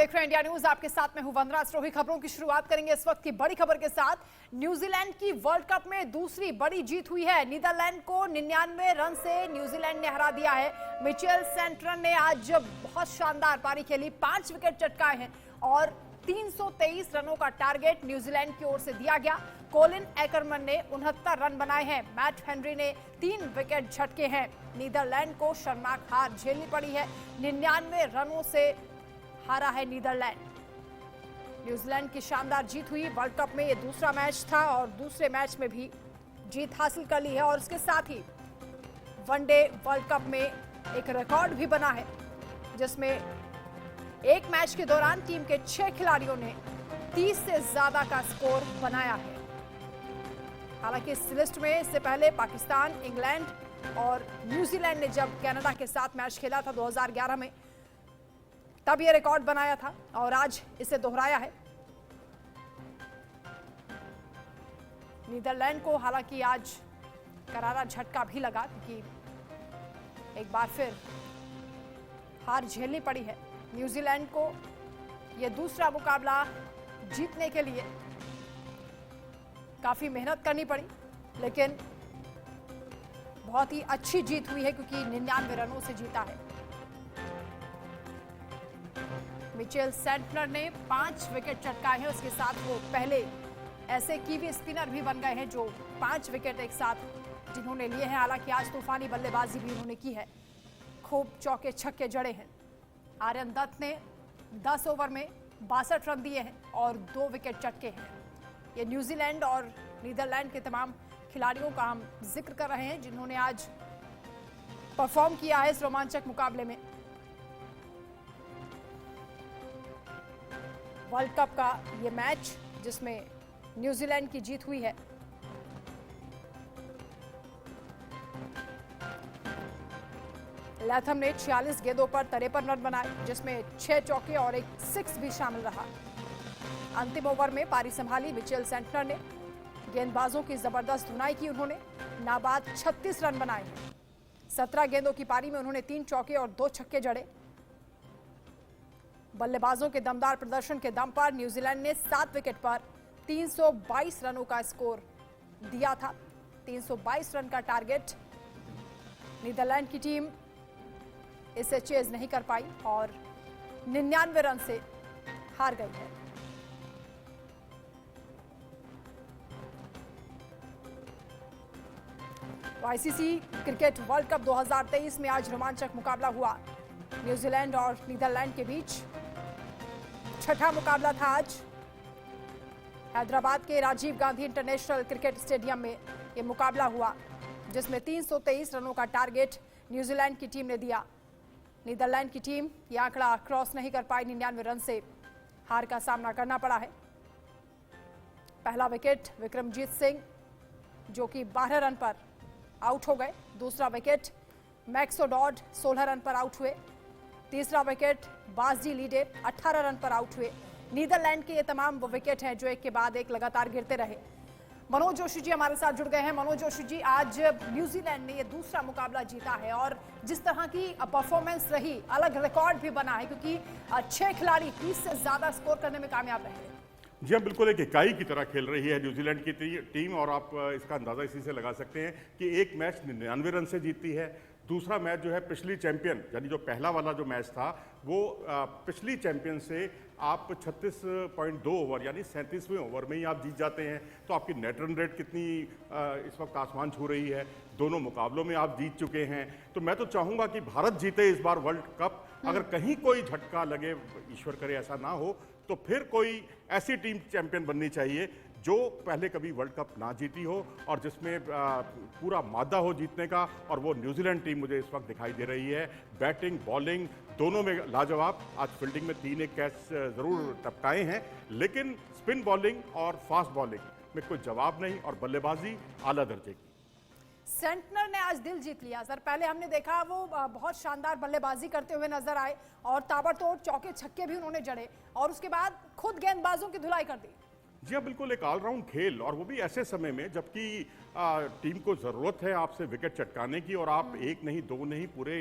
देख रहे हैं इंडिया न्यूज। आपके साथ में हूं वंदना स्रोही। खबरों की शुरुआत करेंगे इस वक्त की बड़ी खबर के साथ। न्यूजीलैंड की वर्ल्ड कप में दूसरी बड़ी जीत हुई है। नीदरलैंड को 99 रन से न्यूजीलैंड ने हरा दिया है। मिचेल सेंटनर ने आज बहुत शानदार पारी खेली, 5 विकेट चटकाए हैं और 323 रनों का टारगेट न्यूजीलैंड की ओर से दिया गया। कोलिन एकरमन ने 69 रन बनाए हैं। मैट हेनरी ने 3 विकेट झटके हैं। नीदरलैंड को शर्मनाक हार झेलनी पड़ी है। 99 रनों से हारा है नीदरलैंड। न्यूजीलैंड की शानदार जीत हुई। वर्ल्ड कप में ये दूसरा मैच था और दूसरे मैच में भी जीत हासिल कर ली है और इसके साथ ही वनडे वर्ल्ड कप में एक रिकॉर्ड भी बना है, जिसमें एक मैच के दौरान टीम के 6 खिलाड़ियों ने 30 से ज्यादा का स्कोर बनाया है। हालांकि इस लिस्ट में इससे पहले पाकिस्तान, इंग्लैंड और न्यूजीलैंड ने जब कनाडा के साथ मैच खेला था 2011 में, तब यह रिकॉर्ड बनाया था और आज इसे दोहराया है। नीदरलैंड को हालांकि आज करारा झटका भी लगा, क्योंकि एक बार फिर हार झेलनी पड़ी है। न्यूजीलैंड को यह दूसरा मुकाबला जीतने के लिए काफी मेहनत करनी पड़ी, लेकिन बहुत ही अच्छी जीत हुई है क्योंकि 99 रनों से जीता है। मिचेल सेंटनर ने 5 विकेट चटकाए हैं। उसके साथ वो पहले ऐसे कीवी स्पिनर भी बन गए हैं जो 5 विकेट एक साथ जिन्होंने लिए हैं। हालांकि आज तूफानी बल्लेबाजी भी उन्होंने की है, खूब चौके छक्के जड़े हैं। आर्यन दत्त ने 10 ओवर में 62 रन दिए हैं और 2 विकेट चटके हैं। ये न्यूजीलैंड और नीदरलैंड के तमाम खिलाड़ियों का हम जिक्र कर रहे हैं जिन्होंने आज परफॉर्म किया है इस रोमांचक मुकाबले में। वर्ल्ड कप का ये मैच जिसमें न्यूजीलैंड की जीत हुई है। लैथम ने 46 गेंदों पर 53 रन बनाए, जिसमें 6 चौके और एक 6 भी शामिल रहा। अंतिम ओवर में पारी संभाली मिचेल सेंटनर ने। गेंदबाजों की जबरदस्त धुनाई की उन्होंने। नाबाद 36 रन बनाए। 17 गेंदों की पारी में उन्होंने 3 चौके और 2 छक्के जड़े। बल्लेबाजों के दमदार प्रदर्शन के दम पर न्यूजीलैंड ने 7 विकेट पर 322 रनों का स्कोर दिया था। 322 रन का टारगेट नीदरलैंड की टीम इसे चेज नहीं कर पाई और 99 रन से हार गई है। आईसीसी क्रिकेट वर्ल्ड कप 2023 में आज रोमांचक मुकाबला हुआ न्यूजीलैंड और नीदरलैंड के बीच। छठा मुकाबला था आज हैदराबाद के Rajiv Gandhi international cricket stadium में यह मुकाबला हुआ, जिसमें 323 रनों का टारगेट न्यूजीलैंड की टीम ने दिया। नीदरलैंड की टीम यह आंकड़ा क्रॉस नहीं कर पाई। 99 रन से हार का सामना करना पड़ा है। पहला विकेट विक्रमजीत सिंह जो कि 12 रन पर आउट हो गए। दूसरा विकेट मैक्स ओडॉड 16 रन पर आउट हुए। तीसरा विकेट बासजी लीडे 18 रन पर आउट हुए। नीदरलैंड के ये तमाम वो विकेट हैं जो एक के बाद एक लगातार गिरते रहे। मनोज जोशी जी हमारे साथ जुड़ गए हैं। मनोज जोशी जी, आज न्यूजीलैंड ने ये दूसरा मुकाबला जीता है और जिस तरह की परफॉर्मेंस रही, अलग रिकॉर्ड भी बना है क्योंकि 6 खिलाड़ी 30 से ज्यादा स्कोर करने में कामयाब रहे। जी हाँ, बिल्कुल एक इकाई की तरह खेल रही है न्यूजीलैंड की टीम और आप इसका अंदाजा इसी से लगा सकते हैं कि एक मैच 99 रन से जीतती है। दूसरा मैच जो है पिछली चैंपियन, यानी जो पहला वाला जो मैच था वो पिछली चैंपियन से आप 36.2 ओवर यानी 37वें ओवर में ही आप जीत जाते हैं। तो आपकी नेट रन रेट कितनी इस वक्त आसमान छू रही है। दोनों मुकाबलों में आप जीत चुके हैं। तो मैं तो चाहूँगा कि भारत जीते इस बार वर्ल्ड कप। अगर कहीं कोई झटका लगे, ईश्वर करे ऐसा ना हो, तो फिर कोई ऐसी टीम चैंपियन बननी चाहिए जो पहले कभी वर्ल्ड कप ना जीती हो और जिसमें पूरा मादा हो जीतने का, और वो न्यूजीलैंड टीम मुझे इस वक्त दिखाई दे रही है। बैटिंग बॉलिंग दोनों में लाजवाब। आज फील्डिंग में 3-1 कैच जरूर टपकाए हैं, लेकिन स्पिन बॉलिंग और फास्ट बॉलिंग में कोई जवाब नहीं और बल्लेबाजी आला दर्जे की। सेंटनर ने आज दिल जीत लिया सर। पहले हमने देखा वो बहुत शानदार बल्लेबाजी करते हुए नजर आए और ताबड़तोड़ चौके छक्के भी उन्होंने जड़े और उसके बाद खुद गेंदबाजों की धुलाई कर दी। जी हाँ, बिल्कुल एक ऑलराउंड खेल, और वो भी ऐसे समय में जबकि टीम को ज़रूरत है आपसे विकेट चटकाने की और आप एक नहीं दो नहीं पूरे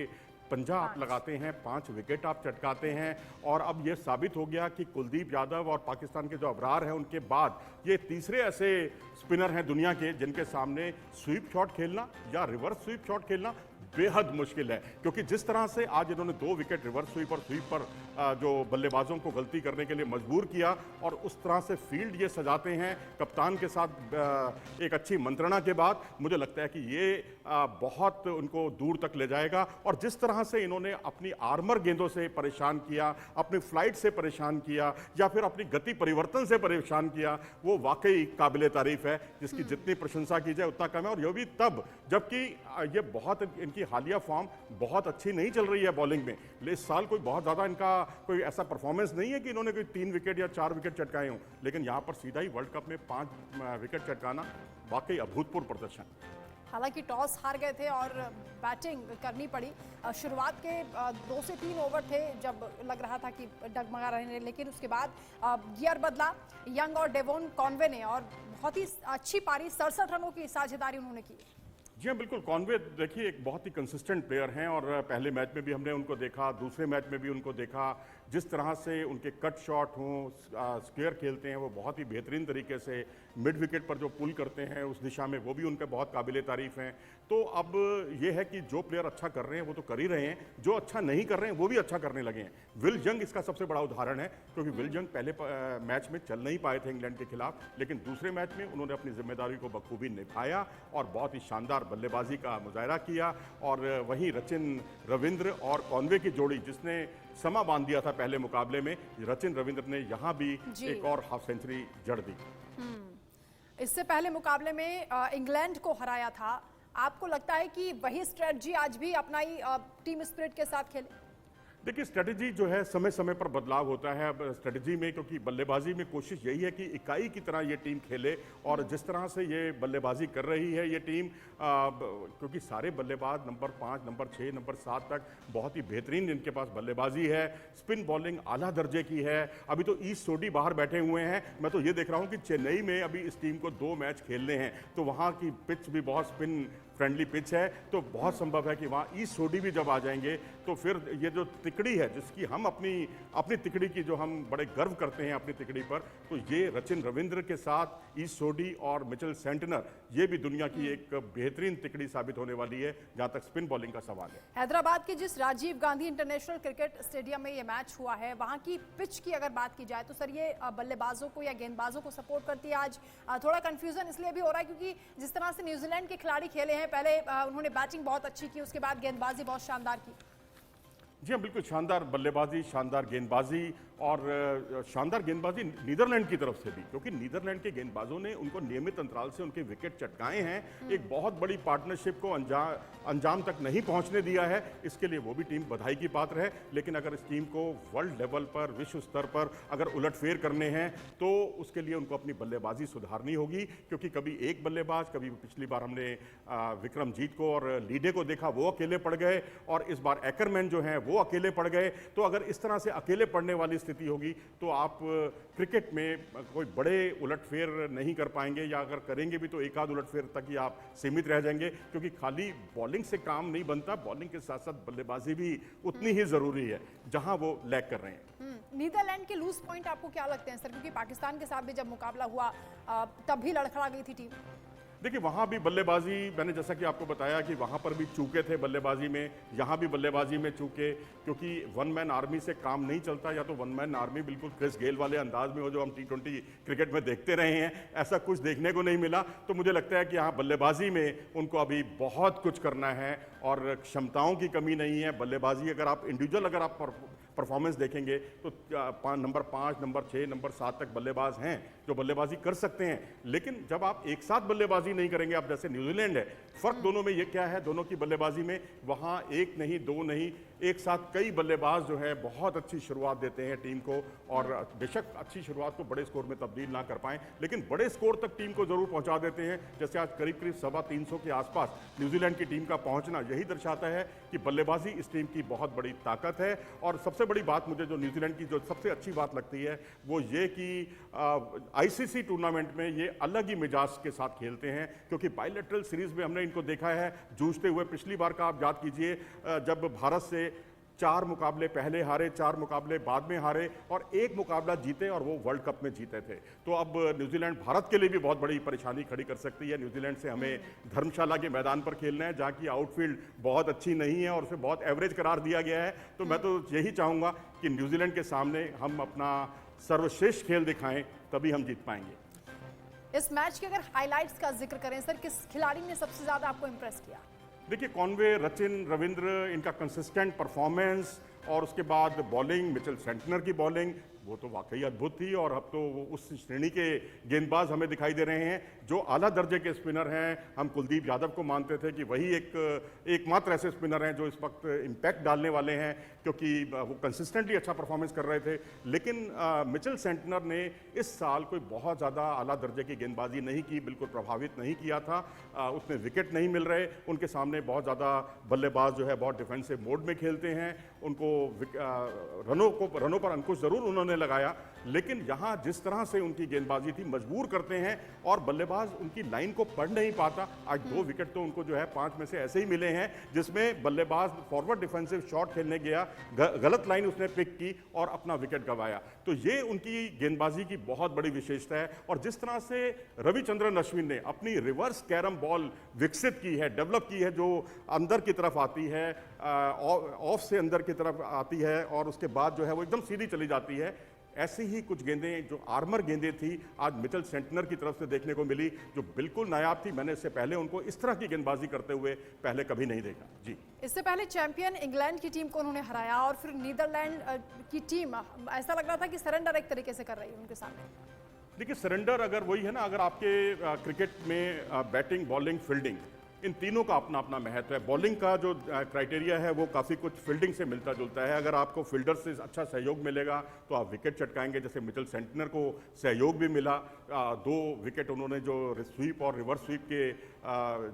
पंजा आप लगाते हैं, 5 विकेट आप चटकाते हैं, और अब यह साबित हो गया कि कुलदीप यादव और पाकिस्तान के जो अबरार हैं उनके बाद ये तीसरे ऐसे स्पिनर हैं दुनिया के जिनके सामने स्वीप शॉट खेलना या रिवर्स स्वीप शॉट खेलना बेहद मुश्किल है। क्योंकि जिस तरह से आज इन्होंने 2 विकेट रिवर्स स्वीप और स्वीप पर जो बल्लेबाजों को गलती करने के लिए मजबूर किया, और उस तरह से फील्ड ये सजाते हैं कप्तान के साथ एक अच्छी मंत्रणा के बाद, मुझे लगता है कि ये बहुत उनको दूर तक ले जाएगा। और जिस तरह से इन्होंने अपनी आर्मर गेंदों से परेशान किया, अपनी फ्लाइट से परेशान किया, या फिर अपनी गति परिवर्तन से परेशान किया, वो वाकई काबिले तारीफ है, जिसकी जितनी प्रशंसा की जाए उतना कम है। और ये भी तब जबकि ये बहुत इनकी हालिया फॉर्म बहुत अच्छी नहीं चल रही है बॉलिंग में। इस साल कोई बहुत ज़्यादा इनका कोई ऐसा परफॉर्मेंस नहीं है कि इन्होंने कोई 3 विकेट या 4 विकेट चटकाए हों, लेकिन यहाँ पर सीधा ही वर्ल्ड कप में 5 विकेट चटकाना वाकई अभूतपूर्व प्रदर्शन। हालांकि टॉस हार गए थे और बैटिंग करनी पड़ी। शुरुआत के 2 से 3 ओवर थे जब लग रहा था कि डगमगा रहे हैं, लेकिन उसके बाद गियर बदला यंग और डेवोन कॉनवे ने, और बहुत ही अच्छी पारी 67 रनों की साझेदारी उन्होंने की। जी हाँ, बिल्कुल। कॉनवे देखिए एक बहुत ही कंसिस्टेंट प्लेयर हैं, और पहले मैच में भी हमने उनको देखा, दूसरे मैच में भी उनको देखा, जिस तरह से उनके कट शॉट हों, स्क्वेयर खेलते हैं, वो बहुत ही बेहतरीन तरीके से मिड विकेट पर जो पुल करते हैं उस दिशा में, वो भी उनके बहुत काबिले तारीफ हैं। तो अब ये है कि जो प्लेयर अच्छा कर रहे हैं वो तो कर ही रहे हैं, जो अच्छा नहीं कर रहे हैं वो भी अच्छा करने लगे हैं। विल जंग इसका सबसे बड़ा उदाहरण है, क्योंकि विल जंग पहले मैच में चल नहीं पाए थे इंग्लैंड के खिलाफ, लेकिन दूसरे मैच में उन्होंने अपनी जिम्मेदारी को बखूबी निभाया और बहुत ही शानदार बल्लेबाजी का मुजाहरा किया। और वहीं रचिन रविंद्र और कॉनवे की जोड़ी, जिसने समा बांध दिया था पहले मुकाबले में, रचिन रविंद्र ने यहाँ भी एक और हाफ सेंचुरी जड़ दी। इससे पहले मुकाबले में इंग्लैंड को हराया था। आपको लगता है कि वही स्ट्रेटजी आज भी अपनाई टीम स्पिरिट के साथ खेले? देखिए, स्ट्रेटजी जो है समय समय पर बदलाव होता है। अब स्ट्रेटजी में, क्योंकि बल्लेबाजी में कोशिश यही है कि इकाई की तरह ये टीम खेले, और जिस तरह से ये बल्लेबाजी कर रही है ये टीम, क्योंकि सारे बल्लेबाज नंबर 5, नंबर 6, नंबर 7 तक बहुत ही बेहतरीन इनके पास बल्लेबाजी है। स्पिन बॉलिंग आला दर्जे की है। अभी तो ईस्ट सोडी बाहर बैठे हुए हैं। मैं तो ये देख रहा हूँ कि चेन्नई में अभी इस टीम को 2 मैच खेलने हैं, तो वहाँ की पिच भी बहुत स्पिन फ्रेंडली पिच है, तो बहुत संभव है कि वहाँ ईस्ट सोडी भी जब आ जाएंगे तो फिर ये जो तिकड़ी है, जिसकी हम अपनी तिकड़ी की जो हम बड़े गर्व करते हैं अपनी तिकड़ी पर, तो ये रचिन रविंद्र के साथ ईस्ट सोडी और मिचेल सेंटनर, ये भी दुनिया की एक बेहतरीन तिकड़ी साबित होने वाली है जहाँ तक स्पिन बॉलिंग का सवाल है। हैदराबाद के जिस Rajiv Gandhi international cricket stadium में ये मैच हुआ है, वहाँ की पिच की अगर बात की जाए तो सर ये बल्लेबाजों को या गेंदबाजों को सपोर्ट करती है? आज थोड़ा कंफ्यूजन इसलिए भी हो रहा है क्योंकि जिस तरह से न्यूजीलैंड के खिलाड़ी खेले हैं, पहले उन्होंने बैटिंग बहुत अच्छी की, उसके बाद गेंदबाजी बहुत शानदार की। जी हाँ, बिल्कुल शानदार बल्लेबाजी, शानदार गेंदबाजी, और शानदार गेंदबाजी नीदरलैंड की तरफ से भी, क्योंकि नीदरलैंड के गेंदबाजों ने उनको नियमित अंतराल से उनके विकेट चटकाए हैं। एक बहुत बड़ी पार्टनरशिप को अंजाम तक नहीं पहुंचने दिया है, इसके लिए वो भी टीम बधाई की पात्र है। लेकिन अगर इस टीम को वर्ल्ड लेवल पर, विश्व स्तर पर अगर उलटफेर करने हैं तो उसके लिए उनको अपनी बल्लेबाजी सुधारनी होगी, क्योंकि कभी एक बल्लेबाज, कभी पिछली बार हमने विक्रमजीत को और लीडे को देखा, वो अकेले पड़ गए, और इस बार एकरमैन जो हैं वो अकेले पड़ गए। तो अगर इस तरह से अकेले पड़ने वाली स्थिति होगी तो आप क्रिकेट में कोई बड़े उलटफेर नहीं कर पाएंगे, या अगर करेंगे भी तो एक आध उलटफेर तक ही आप सीमित रह जाएंगे, क्योंकि खाली बॉलिंग से काम नहीं बनता, बॉलिंग के साथ साथ बल्लेबाजी भी उतनी ही जरूरी है जहां वो लैग कर रहे हैं। नीदरलैंड के लूज पॉइंट आपको क्या लगते हैं सर? क्योंकि पाकिस्तान के साथ भी जब मुकाबला हुआ तब भी लड़खड़ा गई थी टीम। देखिए, वहाँ भी बल्लेबाजी, मैंने जैसा कि आपको बताया कि वहाँ पर भी चूके थे बल्लेबाजी में, यहाँ भी बल्लेबाजी में चूके, क्योंकि वन मैन आर्मी से काम नहीं चलता। या तो वन मैन आर्मी बिल्कुल क्रिस गेल वाले अंदाज में हो जो हम T20 क्रिकेट में देखते रहे हैं, ऐसा कुछ देखने को नहीं मिला। तो मुझे लगता है कि यहाँ बल्लेबाजी में उनको अभी बहुत कुछ करना है, और क्षमताओं की कमी नहीं है। बल्लेबाजी अगर आप इंडिविजुअल अगर आप परफॉर्मेंस देखेंगे तो नंबर 5, नंबर 6, नंबर 7 तक बल्लेबाज हैं जो बल्लेबाजी कर सकते हैं। लेकिन जब आप एक साथ बल्लेबाजी नहीं करेंगे, आप जैसे न्यूजीलैंड है, फर्क दोनों में ये क्या है, दोनों की बल्लेबाजी में वहाँ 1 नहीं, 2 नहीं, एक साथ कई बल्लेबाज जो है बहुत अच्छी शुरुआत देते हैं टीम को, और बेशक अच्छी शुरुआत को बड़े स्कोर में तब्दील ना कर पाएं, लेकिन बड़े स्कोर तक टीम को जरूर पहुंचा देते हैं। जैसे आज करीब करीब 350 के आसपास न्यूजीलैंड की टीम का पहुंचना यही दर्शाता है कि बल्लेबाजी इस टीम की बहुत बड़ी ताकत है। और सबसे बड़ी बात मुझे जो न्यूजीलैंड की जो सबसे अच्छी बात लगती है वो ये कि आईसीसी टूर्नामेंट में ये अलग ही मिजाज के साथ खेलते हैं, क्योंकि बायलैटरल सीरीज में हमने इनको देखा है जूझते हुए। पिछली बार का आप याद कीजिए, जब भारत से 4 मुकाबले पहले हारे, 4 मुकाबले बाद में हारे और 1 मुकाबला जीते, और वो वर्ल्ड कप में जीते थे। तो अब न्यूजीलैंड भारत के लिए भी बहुत बड़ी परेशानी खड़ी कर सकती है। न्यूजीलैंड से हमें धर्मशाला के मैदान पर खेलना है, जहाँ की आउटफील्ड बहुत अच्छी नहीं है और उसे बहुत एवरेज करार दिया गया है। तो मैं तो यही चाहूँगा कि न्यूजीलैंड के सामने हम अपना सर्वश्रेष्ठ खेल दिखाएं, तभी हम जीत पाएंगे। इस मैच के अगर हाइलाइट्स का जिक्र करें सर, किस खिलाड़ी ने सबसे ज्यादा आपको इंप्रेस किया? देखिए, कॉनवे, रचिन, रविंद्र, इनका कंसिस्टेंट परफॉर्मेंस, और उसके बाद बॉलिंग, मिचेल सेंटनर की बॉलिंग वो तो वाकई अद्भुत थी। और अब तो उस श्रेणी के गेंदबाज हमें दिखाई दे रहे हैं जो आला दर्जे के स्पिनर हैं। हम कुलदीप यादव को मानते थे कि वही एकमात्र ऐसे स्पिनर हैं जो इस वक्त इम्पैक्ट डालने वाले हैं, क्योंकि वो कंसिस्टेंटली अच्छा परफॉर्मेंस कर रहे थे। लेकिन मिचेल सेंटनर ने इस साल कोई बहुत ज़्यादा आला दर्जे की गेंदबाजी नहीं की, बिल्कुल प्रभावित नहीं किया था। उसमें विकेट नहीं मिल रहे, उनके सामने बहुत ज़्यादा बल्लेबाज जो है बहुत डिफेंसिव मोड में खेलते हैं। उनको रनों पर अंकुश ज़रूर उन्होंने लगाया, लेकिन यहां जिस तरह से उनकी गेंदबाजी थी मजबूर करते हैं, और बल्लेबाज उनकी लाइन को पढ़ नहीं पाता। आज 2 विकेट तो उनको जो है 5 में से ऐसे ही मिले हैं, जिसमें बल्लेबाज फॉरवर्ड डिफेंसिव शॉट खेलने गया, गलत लाइन उसने पिक की और अपना विकेट गंवाया। तो ये उनकी गेंदबाजी की बहुत बड़ी विशेषता है। और जिस तरह से रविचंद्रन अश्विन ने अपनी रिवर्स कैरम बॉल विकसित की है, डेवलप की है, जो अंदर की तरफ आती है, ऑफ से अंदर की तरफ आती है, और उसके बाद जो है वो एकदम सीधी चली जाती है। ऐसी ही कुछ गेंदें जो आर्मर गेंदें थी आज मिचेल सेंटनर की तरफ से देखने को मिली, जो बिल्कुल नायाब थी। मैंने इससे पहले उनको इस तरह की गेंदबाजी करते हुए पहले कभी नहीं देखा। जी, इससे पहले चैंपियन इंग्लैंड की टीम को उन्होंने हराया, और फिर नीदरलैंड की टीम ऐसा लग रहा था कि सरेंडर एक तरीके से कर रही है उनके सामने। देखिए, सरेंडर अगर वही है ना, अगर आपके क्रिकेट में बैटिंग, बॉलिंग, फील्डिंग, इन तीनों का अपना अपना महत्व है। बॉलिंग का जो क्राइटेरिया है वो काफ़ी कुछ फील्डिंग से मिलता जुलता है। अगर आपको फील्डर से अच्छा सहयोग मिलेगा तो आप विकेट चटकाएंगे। जैसे मिचेल सेंटनर को सहयोग भी मिला, 2 विकेट उन्होंने जो स्वीप और रिवर्स स्वीप के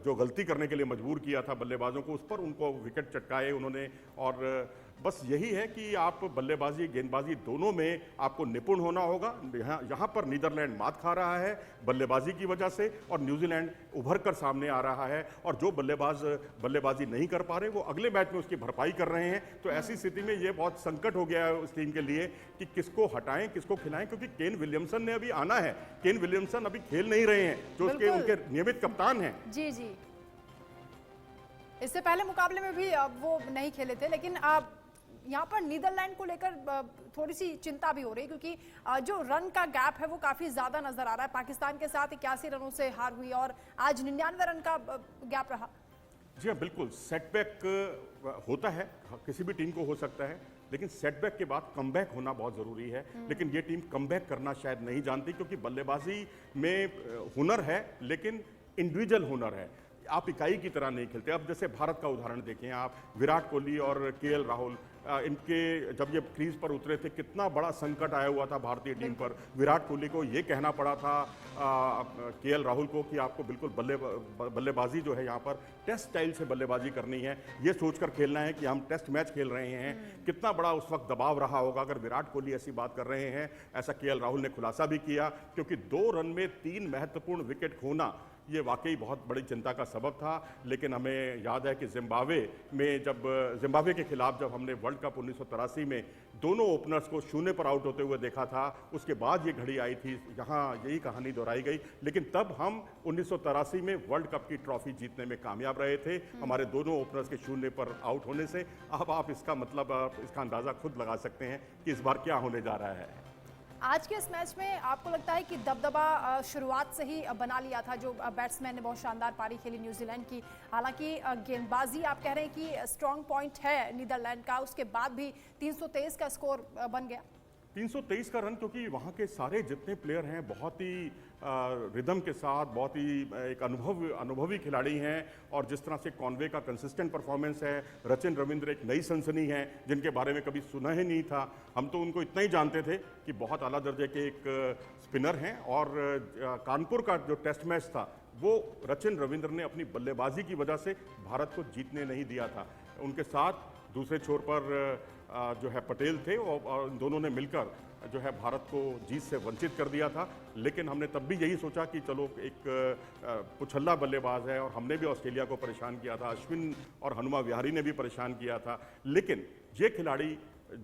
जो गलती करने के लिए मजबूर किया था बल्लेबाजों को, उस पर उनको विकेट चटकाए उन्होंने। और बस यही है कि आप बल्लेबाजी, गेंदबाजी दोनों में आपको निपुण होना होगा। यहाँ पर नीदरलैंड मात खा रहा है बल्लेबाजी की वजह से, और न्यूजीलैंड उभर कर सामने आ रहा है। और जो बल्लेबाज बल्लेबाजी नहीं कर पा रहे वो अगले मैच में उसकी भरपाई कर रहे हैं। तो ऐसी स्थिति में ये बहुत संकट हो गया है उस टीम के लिए कि किसको हटाएं, किसको खिलाएं, क्योंकि केन विलियमसन ने अभी आना है। केन विलियमसन अभी खेल नहीं रहे हैं, जो उनके नियमित कप्तान हैं। जी जी, इससे पहले मुकाबले में भी वो नहीं खेले थे, लेकिन यहाँ पर नीदरलैंड को लेकर थोड़ी सी चिंता भी हो रही है, क्योंकि जो रन का गैप है वो काफी ज्यादा नजर आ रहा है। पाकिस्तान के साथ 81 रनों से हार हुई और आज 99 रन का गैप रहा। जी हाँ, बिल्कुल सेटबैक होता है, किसी भी टीम को हो सकता है, लेकिन सेटबैक के बाद कमबैक होना बहुत ज़रूरी है। लेकिन ये टीम कमबैक करना शायद नहीं जानती, क्योंकि बल्लेबाजी में हुनर है, लेकिन इंडिविजुअल हुनर है। आप इकाई की तरह नहीं खेलते। अब जैसे भारत का उदाहरण देखें आप, विराट कोहली और केएल राहुल, इनके जब ये क्रीज पर उतरे थे कितना बड़ा संकट आया हुआ था भारतीय टीम पर। विराट कोहली को ये कहना पड़ा था केएल राहुल को कि आपको बिल्कुल बल्लेबाजी जो है यहाँ पर टेस्ट स्टाइल से बल्लेबाजी करनी है, ये सोचकर खेलना है कि हम टेस्ट मैच खेल रहे हैं। कितना बड़ा उस वक्त दबाव रहा होगा अगर विराट कोहली ऐसी बात कर रहे हैं। ऐसा केएल राहुल ने खुलासा भी किया, क्योंकि 2 रन में 3 महत्वपूर्ण विकेट खोना ये वाकई बहुत बड़ी चिंता का सबब था। लेकिन हमें याद है कि जिम्बाब्वे के खिलाफ जब हमने वर्ल्ड कप 1983 में दोनों ओपनर्स को 0 पर आउट होते हुए देखा था, उसके बाद ये घड़ी आई थी, यहाँ यही कहानी दोहराई गई। लेकिन तब हम 1983 में वर्ल्ड कप की ट्रॉफी जीतने में कामयाब रहे थे, हमारे दोनों ओपनर्स के 0 पर आउट होने से। अब आप इसका मतलब, इसका अंदाज़ा खुद लगा सकते हैं कि इस बार क्या होने जा रहा है। आज के इस मैच में आपको लगता है कि दबदबा शुरुआत से ही बना लिया था? जो बैट्समैन ने बहुत शानदार पारी खेली न्यूजीलैंड की, हालांकि गेंदबाजी आप कह रहे हैं कि स्ट्रॉन्ग पॉइंट है नीदरलैंड का, उसके बाद भी 323 का स्कोर बन गया। 323 का रन, क्योंकि वहाँ के सारे जितने प्लेयर हैं बहुत ही रिदम के साथ, बहुत ही एक अनुभवी खिलाड़ी हैं। और जिस तरह से कॉनवे का कंसिस्टेंट परफॉर्मेंस है, रचिन रविंद्र एक नई सनसनी है जिनके बारे में कभी सुना ही नहीं था। हम तो उनको इतना ही जानते थे कि बहुत आला दर्जे के एक स्पिनर हैं। और कानपुर का जो टेस्ट मैच था वो रचिन रविंद्र ने अपनी बल्लेबाजी की वजह से भारत को जीतने नहीं दिया था। उनके साथ दूसरे छोर पर जो है पटेल थे और दोनों ने मिलकर जो है भारत को जीत से वंचित कर दिया था। लेकिन हमने तब भी यही सोचा कि चलो एक पुछल्ला बल्लेबाज है, और हमने भी ऑस्ट्रेलिया को परेशान किया था, अश्विन और हनुमा विहारी ने भी परेशान किया था। लेकिन ये खिलाड़ी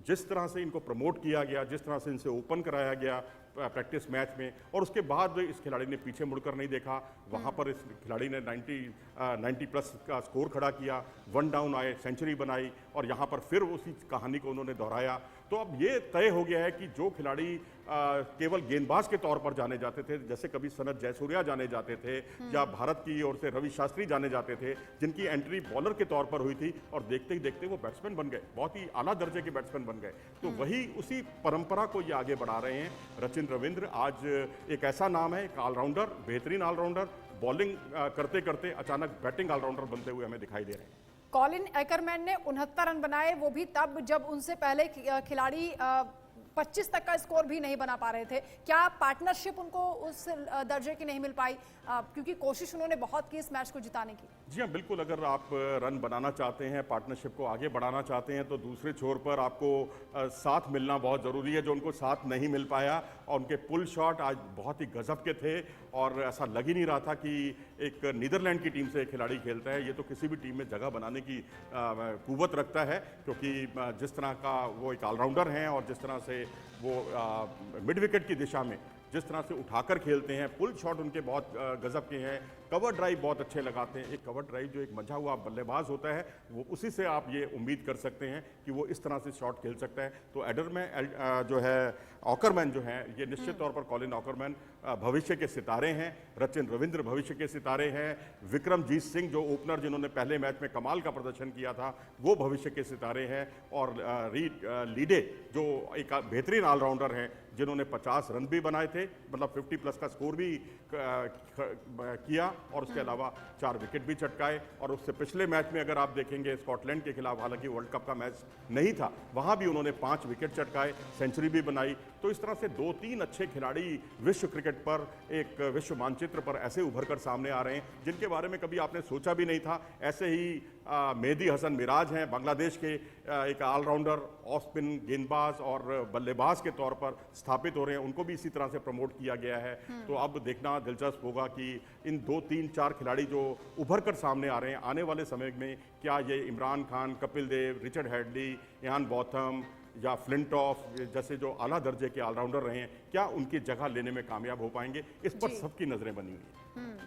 जिस तरह से इनको प्रमोट किया गया, जिस तरह से इनसे ओपन कराया गया प्रैक्टिस मैच में, और उसके बाद इस खिलाड़ी ने पीछे मुड़कर नहीं देखा। वहाँ पर इस खिलाड़ी ने 90 प्लस का स्कोर खड़ा किया, 1 डाउन आए, सेंचुरी बनाई, और यहाँ पर फिर उसी कहानी को उन्होंने दोहराया। तो अब ये तय हो गया है कि जो खिलाड़ी केवल गेंदबाज के तौर पर जाने जाते थे, जैसे कभी सनत जयसूर्या जाने जाते थे या भारत की ओर से रवि शास्त्री जाने जाते थे, जिनकी एंट्री बॉलर के तौर पर हुई थी, और देखते ही देखते वो बैट्समैन बन गए, बहुत ही आला दर्जे के बैट्समैन बन गए। तो वही उसी परंपरा को ये आगे बढ़ा रहे हैं। रचिन रविंद्र आज एक ऐसा नाम है, एक ऑलराउंडर, बेहतरीन ऑलराउंडर, बॉलिंग करते करते अचानक बैटिंग ऑलराउंडर बनते हुए हमें दिखाई दे रहे हैं। कॉलिन एकरमैन ने 69 रन बनाए, वो भी तब जब उनसे पहले खिलाड़ी 25 तक का स्कोर भी नहीं बना पा रहे थे। क्या पार्टनरशिप उनको उस दर्जे की नहीं मिल पाई, क्योंकि कोशिश उन्होंने बहुत की इस मैच को जिताने की? जी हाँ, बिल्कुल। अगर आप रन बनाना चाहते हैं, पार्टनरशिप को आगे बढ़ाना चाहते हैं, तो दूसरे छोर पर आपको साथ मिलना बहुत ज़रूरी है, जो उनको साथ नहीं मिल पाया। और उनके पुल शॉट आज बहुत ही गजब के थे, और ऐसा लग ही नहीं रहा था कि एक नीदरलैंड की टीम से एक खिलाड़ी खेलता है। ये तो किसी भी टीम में जगह बनाने की कुव्वत रखता है, क्योंकि जिस तरह का वो एक ऑलराउंडर हैं, और जिस तरह से वो मिड विकेट की दिशा में जिस तरह से उठाकर खेलते हैं, पुल शॉट उनके बहुत गजब के हैं, कवर ड्राइव बहुत अच्छे लगाते हैं। एक कवर ड्राइव जो एक मंझा हुआ बल्लेबाज होता है, वो उसी से आप ये उम्मीद कर सकते हैं कि वो इस तरह से शॉट खेल सकता है। तो एडर में जो है ऑकरमैन जो हैं, ये निश्चित तौर पर कॉलिन ऑकरमैन भविष्य के सितारे हैं। रचिन रविंद्र भविष्य के सितारे हैं। विक्रमजीत सिंह जो ओपनर, जिन्होंने पहले मैच में कमाल का प्रदर्शन किया था, वो भविष्य के सितारे हैं। और लीडे जो एक बेहतरीन ऑलराउंडर हैं, जिन्होंने 50 रन भी बनाए थे, मतलब 50 प्लस का स्कोर भी किया, और उसके अलावा 4 विकेट भी चटकाए। और उससे पिछले मैच में अगर आप देखेंगे स्कॉटलैंड के खिलाफ, हालांकि वर्ल्ड कप का मैच नहीं था, वहां भी उन्होंने 5 विकेट चटकाए, सेंचुरी भी बनाई। तो इस तरह से 2-3 अच्छे खिलाड़ी विश्व क्रिकेट पर, एक विश्व मानचित्र पर ऐसे उभर कर सामने आ रहे हैं जिनके बारे में कभी आपने सोचा भी नहीं था। ऐसे ही मेहदी हसन मिराज हैं, बांग्लादेश के एक ऑलराउंडर, ऑफ स्पिन गेंदबाज और बल्लेबाज के तौर पर स्थापित हो रहे हैं, उनको भी इसी तरह से प्रमोट किया गया है। तो अब देखना दिलचस्प होगा कि इन 2-3-4 खिलाड़ी जो उभर कर सामने आ रहे हैं, आने वाले समय में क्या ये Imran Khan, Kapil Dev, Richard Hadlee, Ian Botham या फ्लिंटॉफ जैसे जो आला दर्जे के ऑलराउंडर रहे हैं, क्या उनकी जगह लेने में कामयाब हो पाएंगे? इस पर सबकी नजरें बनी हुई हैं।